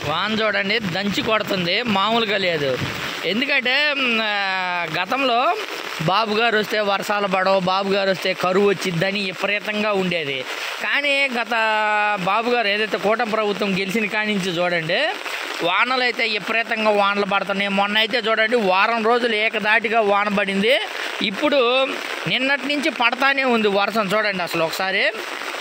వాన చూడండి దంచి కొడుతుంది, మామూలుగా లేదు. ఎందుకంటే గతంలో బాబు గారు వస్తే వర్షాలు పడవు, బాబు గారు వస్తే కరువు వచ్చిద్దని విపరీతంగా ఉండేది. కానీ గత బాబు గారు ఏదైతే కూటమి ప్రభుత్వం గెలిచిన కాడి నుంచి చూడండి వానలు అయితే విపరీతంగా వానలు పడుతున్నాయి. మొన్న అయితే చూడండి వారం రోజులు ఏకదాటిగా వాన పడింది. ఇప్పుడు నిన్నటి నుంచి పడతానే ఉంది వర్షం. చూడండి అసలు ఒకసారి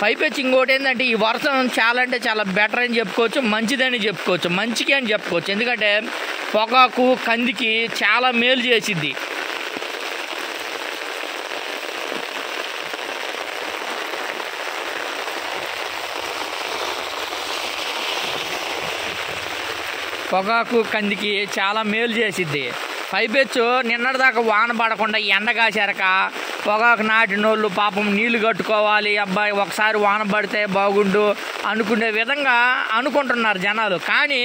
పైపెచ్చి ఇంకోటి ఏంటంటే ఈ వర్షం చాలా అంటే చాలా బెటర్ అని చెప్పుకోవచ్చు, మంచిదని చెప్పుకోవచ్చు, మంచికి అని చెప్పుకోవచ్చు. ఎందుకంటే పొగాకు కందికి చాలా మేలు చేసిద్ది. పొగాకు కందికి చాలా మేలు చేసిద్ది. పైపెచ్చు నిన్నటిదాకా వాన పడకుండా ఎండ కాశారక పొగాకు నాటినోళ్ళు పాపం నీళ్లు కట్టుకోవాలి, అబ్బాయి ఒకసారి వాన పడితే బాగుండు అనుకునే విధంగా అనుకుంటున్నారు జనాలు. కానీ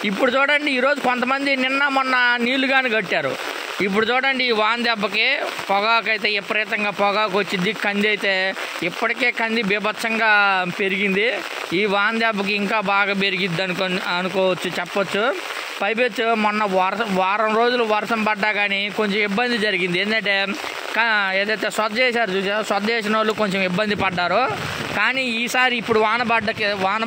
ఇప్పుడు చూడండి ఈరోజు కొంతమంది నిన్న మొన్న నీళ్లు కానీ కట్టారు. ఇప్పుడు చూడండి ఈ వాన దెబ్బకి పొగాకు అయితే విపరీతంగా పొగాకు వచ్చింది. కంది అయితే ఇప్పటికే కంది బీభత్సంగా పెరిగింది. ఈ వాన దెబ్బకి ఇంకా బాగా పెరిగిద్ది అనుకోవచ్చు, చెప్పొచ్చు. పైపెచ్చు మొన్న వారం రోజులు వర్షం పడ్డా కానీ కొంచెం ఇబ్బంది జరిగింది. ఏంటంటే ఏదైతే సొద్ద చేశారు చూసా, సొద్ద చేసిన వాళ్ళు కొంచెం ఇబ్బంది పడ్డారు. కానీ ఈసారి ఇప్పుడు వాన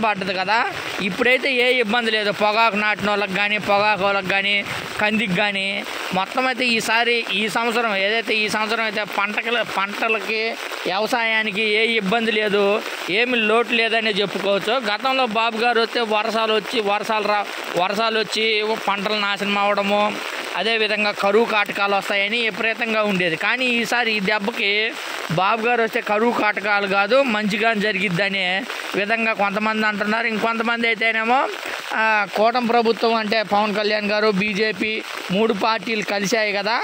పడ్డది కదా, ఇప్పుడైతే ఏ ఇబ్బంది లేదు. పొగాకు నాటిన వాళ్ళకి కానీ పొగాకు వాళ్ళకి కానీ కందికి కానీ మొత్తం అయితే ఈ సంవత్సరం అయితే పంటలకి వ్యవసాయానికి ఏ ఇబ్బంది లేదు, ఏమి లోటు లేదనే చెప్పుకోవచ్చు. గతంలో బాబు గారు వస్తే వర్షాలు వచ్చి పంటలు నాశనం అవ్వడము, అదేవిధంగా కరువు కాటకాలు వస్తాయని విపరీతంగా ఉండేది. కానీ ఈసారి ఈ దెబ్బకి బాబు గారు వస్తే కరువు కాటకాలు కాదు మంచిగా జరిగిద్దనే విధంగా కొంతమంది అంటున్నారు. ఇంకొంతమంది అయితేనేమో కూటమి ప్రభుత్వం అంటే పవన్ కళ్యాణ్ గారు, బీజేపీ 3 పార్టీలు కలిశాయి కదా,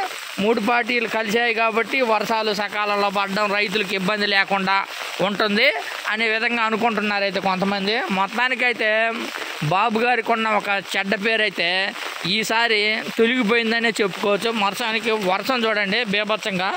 3 పార్టీలు కలిశాయి కాబట్టి వర్షాలు సకాలంలో పడడం రైతులకు ఇబ్బంది లేకుండా ఉంటుంది అనే విధంగా అనుకుంటున్నారు అయితే కొంతమంది. మొత్తానికైతే బాబు గారికి ఉన్న ఒక చెడ్డ పేరు అయితే ఈసారి తొలగిపోయిందనే చెప్పుకోవచ్చు. వర్షం చూడండి బీభత్సంగా.